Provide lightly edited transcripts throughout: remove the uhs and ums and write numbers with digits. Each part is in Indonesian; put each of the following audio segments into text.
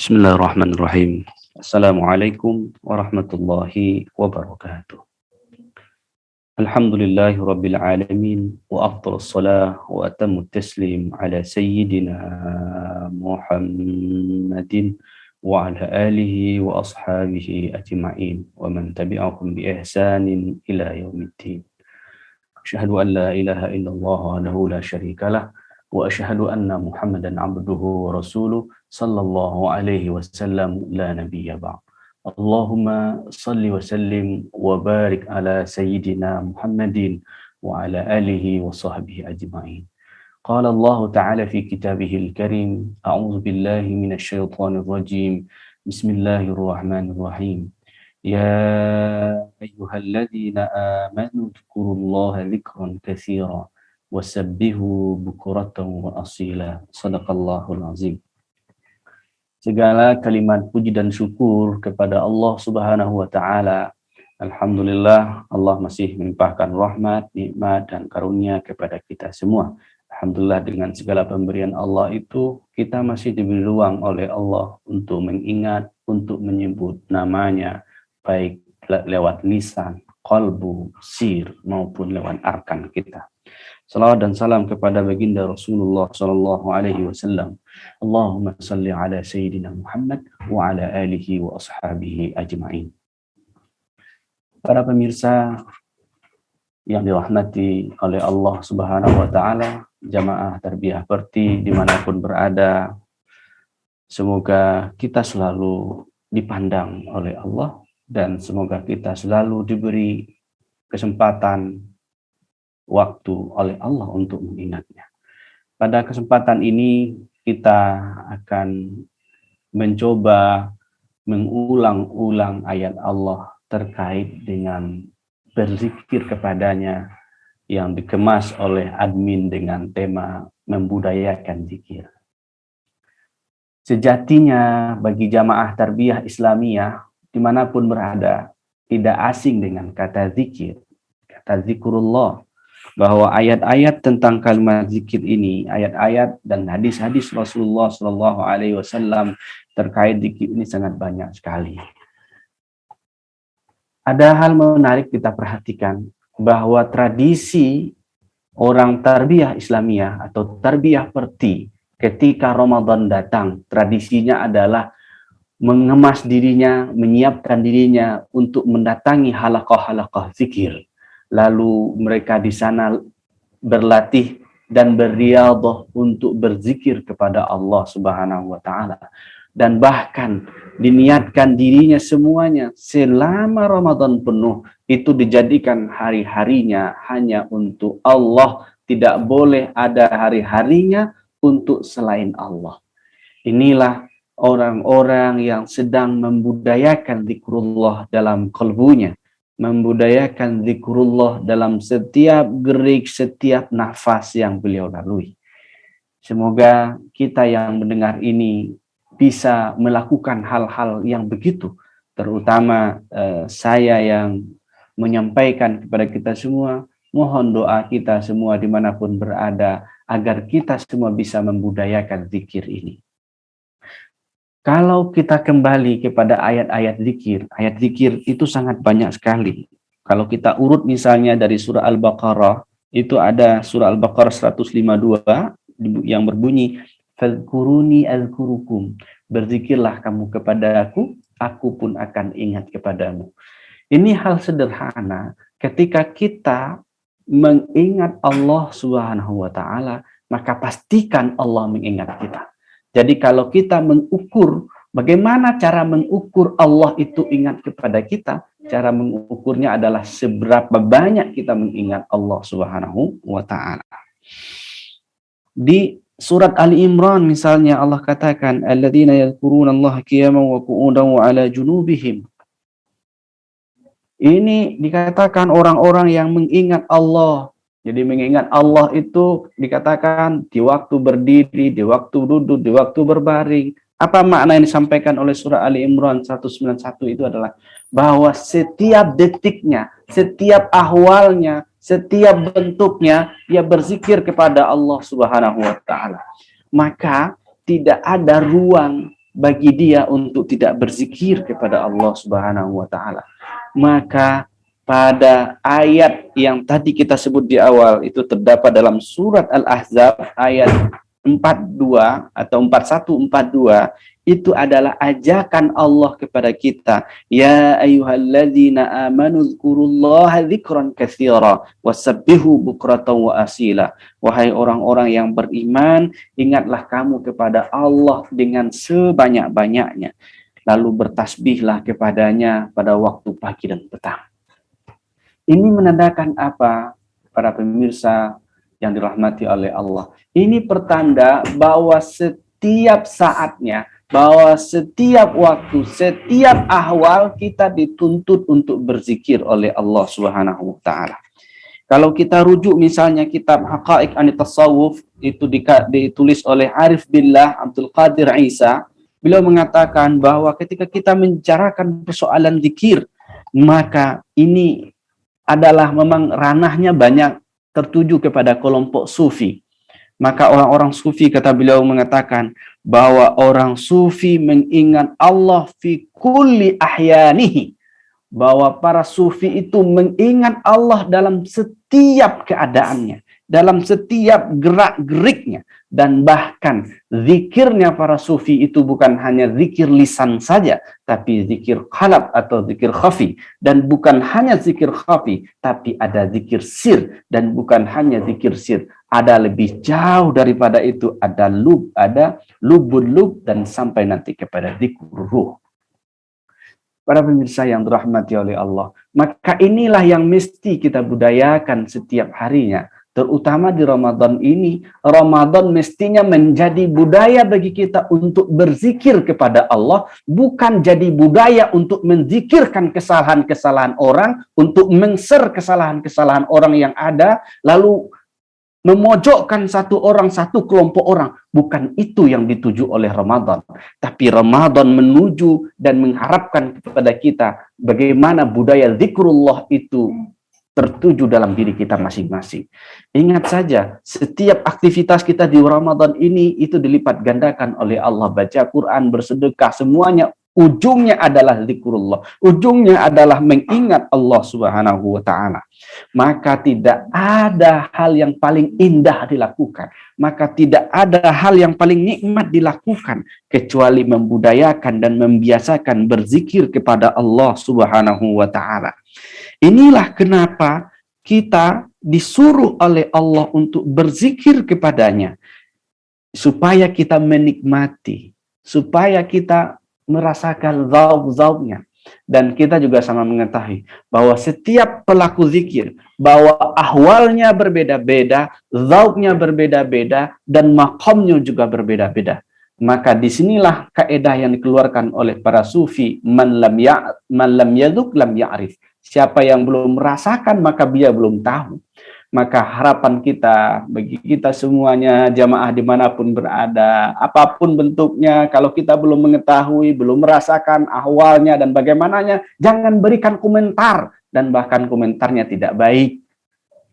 Bismillahirrahmanirrahim. Assalamualaikum warahmatullahi wabarakatuh. Alhamdulillahi rabbil alamin wa afdhalus salah wa atamut taslim ala sayyidina Muhammadin wa ala alihi wa ashabihi ajma'in wa man tabi'ahum bi ihsanin ila yaumiddin. Asyhadu an la ilaha illallah wahdahu la syarikalah wa asyhadu anna Muhammadan abduhu wa rasuluh sallallahu alaihi wasallam la nabiyya ba'd. Allahumma salli wa sallim wa barik ala sayyidina Muhammadin wa ala alihi wa sahbihi ajma'in. Qala Allah ta'ala fi kitabihil karim, a'udzu billahi minasy syaithanir rajim. Bismillahirrahmanirrahim. Ya ayyuhalladzina amanu dzkurullaha dzikran katsiran wasabbihu bukuratan wa asila. Shadaqallahul azim. Segala kalimat puji dan syukur kepada Allah Subhanahu wa taala. Alhamdulillah, Allah masih melimpahkan rahmat, nikmat dan karunia kepada kita semua. Alhamdulillah, dengan segala pemberian Allah itu kita masih diberi ruang oleh Allah untuk mengingat, untuk menyebut namanya, baik lewat lisan, qalbu, sir maupun lewat arkan kita. Salawat dan salam kepada baginda Rasulullah sallallahu alaihi wasallam. Allahumma salli ala sayyidina Muhammad wa ala alihi wa ashabihi ajma'in. Para pemirsa yang dirahmati oleh Allah Subhanahu wa taala, jamaah tarbiyah Perti dimanapun berada, semoga kita selalu dipandang oleh Allah dan semoga kita selalu diberi kesempatan waktu oleh Allah untuk mengingatnya. Pada kesempatan ini kita akan mencoba mengulang-ulang ayat Allah terkait dengan berzikir kepadanya yang dikemas oleh admin dengan tema membudayakan zikir. Sejatinya bagi jamaah tarbiyah Islamiyah dimanapun berada tidak asing dengan kata zikir, kata zikrullah, bahwa ayat-ayat tentang kalimat zikir ini, ayat-ayat dan hadis-hadis Rasulullah Shallallahu Alaihi Wasallam terkait zikir ini sangat banyak sekali. Ada hal menarik kita perhatikan bahwa tradisi orang tarbiyah Islamiyah atau tarbiyah Perti ketika Ramadan datang, tradisinya adalah mengemas dirinya, menyiapkan dirinya untuk mendatangi halaqah-halaqah zikir. Lalu mereka di sana berlatih dan berriyadhah untuk berzikir kepada Allah Subhanahu wa taala. Dan bahkan diniatkan dirinya semuanya selama Ramadan penuh itu dijadikan hari-harinya hanya untuk Allah, tidak boleh ada hari-harinya untuk selain Allah. Inilah orang-orang yang sedang membudayakan zikrullah dalam kalbunya, membudayakan zikrullah dalam setiap gerik, setiap nafas yang beliau lalui. Semoga kita yang mendengar ini bisa melakukan hal-hal yang begitu, terutama saya yang menyampaikan kepada kita semua, mohon doa kita semua dimanapun berada, agar kita semua bisa membudayakan zikir ini. Kalau kita kembali kepada ayat-ayat zikir itu sangat banyak sekali. Kalau kita urut misalnya dari surah Al-Baqarah, itu ada surah Al-Baqarah 152 yang berbunyi, "Fadhkuruni azkurukum." Berzikirlah kamu kepadaku, aku pun akan ingat kepadamu. Ini hal sederhana ketika kita mengingat Allah Subhanahu wa taala, maka pastikan Allah mengingat kita. Jadi kalau kita mengukur, bagaimana cara mengukur Allah itu ingat kepada kita? Cara mengukurnya adalah seberapa banyak kita mengingat Allah Subhanahu wa ta'ala. Di surat Ali Imran misalnya Allah katakan, alladzina yadhkurunallaha qiyaman wa qu'udan wa 'ala junubihim. Ini dikatakan orang-orang yang mengingat Allah. Jadi mengingat Allah itu dikatakan di waktu berdiri, di waktu duduk, di waktu berbaring. Apa makna yang disampaikan oleh surah Ali Imran 191 itu adalah bahwa setiap detiknya, setiap ahwalnya, setiap bentuknya dia berzikir kepada Allah Subhanahu wa taala. Maka tidak ada ruang bagi dia untuk tidak berzikir kepada Allah Subhanahu wa taala. Maka pada ayat yang tadi kita sebut di awal itu terdapat dalam surat Al-Ahzab ayat 42 atau 4142, itu adalah ajakan Allah kepada kita. Ya ayyuhalladzina amanu dzkurullaha dzikran katsira wasabbihu bukratan wa asila. Wahai orang-orang yang beriman, ingatlah kamu kepada Allah dengan sebanyak-banyaknya. Lalu bertasbihlah kepadanya pada waktu pagi dan petang. Ini menandakan apa, para pemirsa yang dirahmati oleh Allah? Ini pertanda bahwa setiap saatnya, bahwa setiap waktu, setiap ahwal kita dituntut untuk berzikir oleh Allah Subhanahu wa taala. Kalau kita rujuk misalnya kitab Haqaiq Anit Tasawuf, itu ditulis oleh Arif Billah Abdul Qadir Isa, beliau mengatakan bahwa ketika kita membicarakan persoalan zikir, maka ini adalah memang ranahnya banyak tertuju kepada kelompok sufi. Maka orang-orang sufi, kata beliau, mengatakan bahwa orang sufi mengingat Allah fi kulli ahyanihi, bahwa para sufi itu mengingat Allah dalam setiap keadaannya, dalam setiap gerak-geriknya. Dan bahkan zikirnya para sufi itu bukan hanya zikir lisan saja, tapi zikir qalb atau zikir khafi. Dan bukan hanya zikir khafi, tapi ada zikir sir. Dan bukan hanya zikir sir, ada lebih jauh daripada itu, ada lubul lub, dan sampai nanti kepada zikr ruh. Para pemirsa yang dirahmati oleh Allah, maka inilah yang mesti kita budayakan setiap harinya. Terutama di Ramadan ini, Ramadan mestinya menjadi budaya bagi kita untuk berzikir kepada Allah, bukan jadi budaya untuk menzikirkan kesalahan-kesalahan orang, untuk mengser kesalahan-kesalahan orang yang ada, lalu memojokkan satu orang, satu kelompok orang. Bukan itu yang dituju oleh Ramadan. Tapi Ramadan menuju dan mengharapkan kepada kita bagaimana budaya zikrullah itu tertuju dalam diri kita masing-masing. Ingat saja, setiap aktivitas kita di Ramadan ini itu dilipat gandakan oleh Allah. Baca Quran, bersedekah, semuanya ujungnya adalah zikrullah. Ujungnya adalah mengingat Allah Subhanahu wa taala. Maka tidak ada hal yang paling indah dilakukan, maka tidak ada hal yang paling nikmat dilakukan kecuali membudayakan dan membiasakan berzikir kepada Allah Subhanahu wa taala. Inilah kenapa kita disuruh oleh Allah untuk berzikir kepadanya, supaya kita menikmati, supaya kita merasakan zauk-zauknya. Dan kita juga sama mengetahui bahwa setiap pelaku zikir, bahwa ahwalnya berbeda-beda, zauknya berbeda-beda, dan makamnya juga berbeda-beda. Maka disinilah kaidah yang dikeluarkan oleh para sufi, man lam yaduk lam ya'rif. Siapa yang belum merasakan, maka dia belum tahu. Maka harapan kita, bagi kita semuanya, jamaah dimanapun berada, apapun bentuknya, kalau kita belum mengetahui, belum merasakan ahwalnya dan bagaimananya, jangan berikan komentar. Dan bahkan komentarnya tidak baik.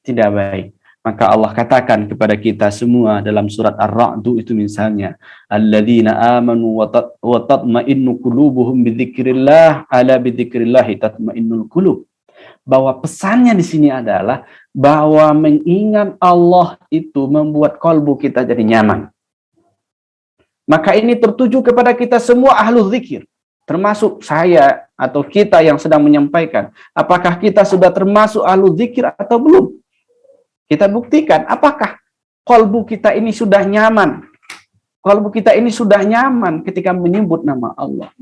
Tidak baik. Maka Allah katakan kepada kita semua dalam surat Ar-Ra'd itu misalnya, alladzina amanu wa tatma'innu qulubuhum bidzikrillah, ala bidzikrillah tatma'innul qulub. Bahwa pesannya di sini adalah bahwa mengingat Allah itu membuat kalbu kita jadi nyaman. Maka ini tertuju kepada kita semua ahlu zikir, termasuk saya atau kita yang sedang menyampaikan. Apakah kita sudah termasuk ahlu zikir atau belum? Kita buktikan apakah kalbu kita ini sudah nyaman. Kalbu kita ini sudah nyaman ketika menyebut nama Allah.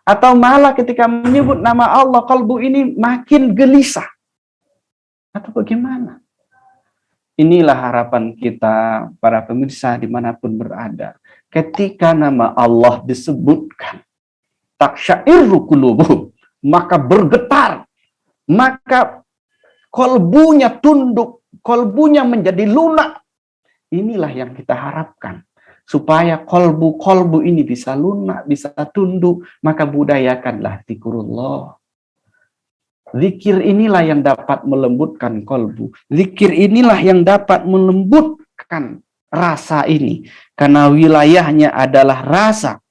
Atau malah ketika menyebut nama Allah, kalbu ini makin gelisah. Atau bagaimana? Inilah harapan kita, para pemirsa dimanapun berada. Ketika nama Allah disebutkan, taksyairru qulubuhum, maka bergetar, maka kalbunya tunduk, kalbunya menjadi lunak. Inilah yang kita harapkan. Supaya kolbu ini bisa lunak, bisa tunduk, maka budayakanlah zikrullah. Zikir inilah yang dapat melembutkan kolbu. Zikir inilah yang dapat melembutkan rasa ini. Karena wilayahnya adalah rasa.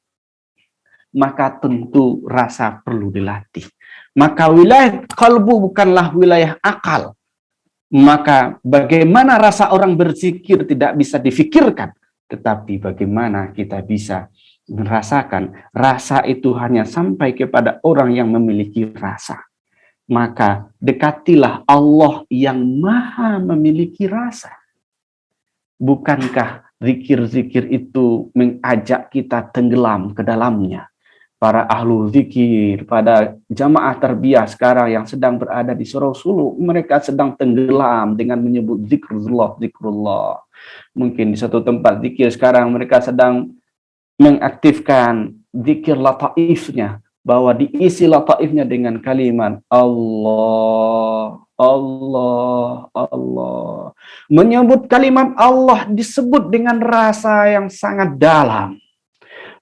maka tentu rasa perlu dilatih. Maka wilayah kalbu bukanlah wilayah akal. Maka bagaimana rasa orang berzikir tidak bisa difikirkan, tetapi bagaimana kita bisa merasakan rasa itu hanya sampai kepada orang yang memiliki rasa. Maka dekatilah Allah yang maha memiliki rasa. Bukankah zikir-zikir itu mengajak kita tenggelam ke dalamnya? Para ahlu zikir, pada jamaah tarbiyah sekarang yang sedang berada di Surau Sulu, mereka sedang tenggelam dengan menyebut zikrullah, zikrullah. Mungkin di satu tempat zikir sekarang mereka sedang mengaktifkan zikir lataifnya, bahwa diisi lataifnya dengan kalimat Allah, Allah, Allah. Menyebut kalimat Allah disebut dengan rasa yang sangat dalam.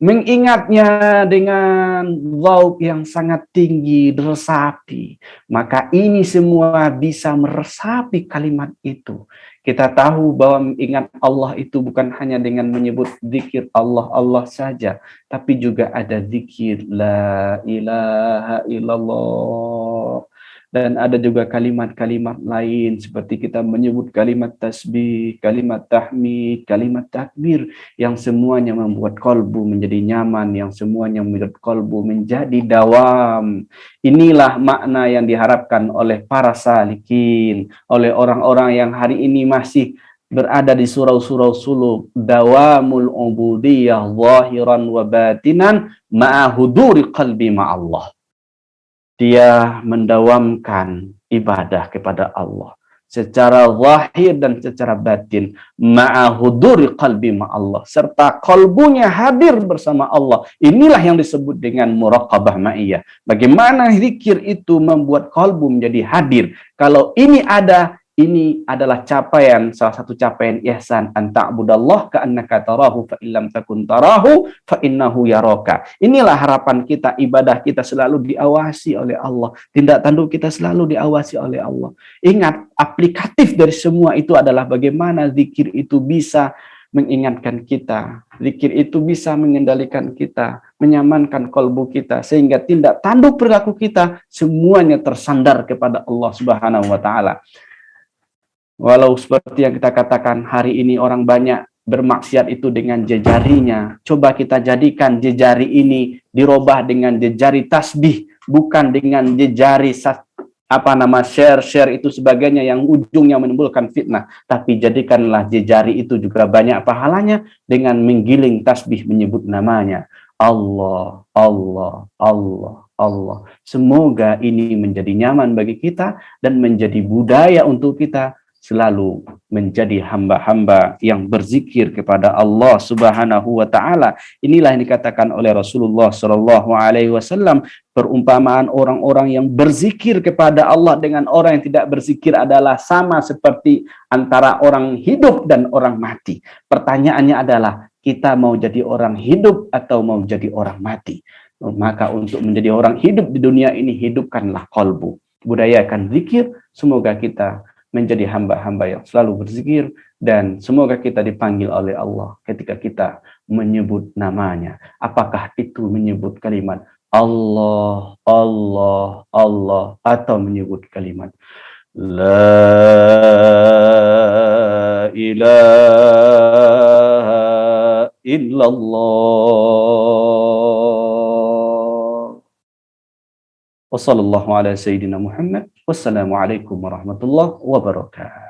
Mengingatnya dengan zauk yang sangat tinggi, meresapi. Maka ini semua bisa meresapi kalimat itu. Kita tahu bahwa ingat Allah itu bukan hanya dengan menyebut zikir Allah, Allah saja. Tapi juga ada zikir La ilaha illallah. Dan ada juga kalimat-kalimat lain seperti kita menyebut kalimat tasbih, kalimat tahmid, kalimat takbir, yang semuanya membuat kolbu menjadi nyaman, yang semuanya membuat kolbu menjadi dawam. Inilah makna yang diharapkan oleh para salikin, oleh orang-orang yang hari ini masih berada di surau-surau suluk. Dawamul ubudiyah zahiran wa batinan ma'ahuduri qalbi ma'allah. Dia mendawamkan ibadah kepada Allah secara zahir dan secara batin, ma'ahuduri qalbi ma'allah, serta kalbunya hadir bersama Allah. Inilah yang disebut dengan muraqabah ma'iyah. Bagaimana zikir itu membuat kalbu menjadi hadir. Kalau ini ada, ini adalah capaian, salah satu capaian ihsan, an ta'budallah ka'annaka tarahu fa illam takun tarahu fa innahu yaraka. Inilah harapan kita, ibadah kita selalu diawasi oleh Allah, tindak tanduk kita selalu diawasi oleh Allah. Ingat, aplikatif dari semua itu adalah bagaimana zikir itu bisa mengingatkan kita, zikir itu bisa mengendalikan kita, menyamankan kalbu kita, sehingga tindak tanduk perilaku kita semuanya tersandar kepada Allah Subhanahu wa taala. Walau seperti yang kita katakan hari ini orang banyak bermaksiat itu dengan jejarinya. Coba kita jadikan jejari ini dirubah dengan jejari tasbih, bukan dengan jejari share itu sebagainya yang ujungnya menimbulkan fitnah. Tapi jadikanlah jejari itu juga banyak pahalanya dengan menggiling tasbih menyebut namanya. Allah, Allah, Allah, Allah. Semoga ini menjadi nyaman bagi kita dan menjadi budaya untuk kita selalu menjadi hamba-hamba yang berzikir kepada Allah Subhanahu wa taala. Inilah yang dikatakan oleh Rasulullah sallallahu alaihi wasallam, perumpamaan orang-orang yang berzikir kepada Allah dengan orang yang tidak berzikir adalah sama seperti antara orang hidup dan orang mati. Pertanyaannya adalah, kita mau jadi orang hidup atau mau jadi orang mati? Maka untuk menjadi orang hidup di dunia ini, hidupkanlah kalbu. Budayakan zikir, semoga kita menjadi hamba-hamba yang selalu berzikir, dan semoga kita dipanggil oleh Allah ketika kita menyebut namanya. Apakah itu menyebut kalimat Allah, Allah, Allah, atau menyebut kalimat La ilaha illallah. Wassallallahu ala sayyidina Muhammad. Wassalamualaikum warahmatullahi wabarakatuh.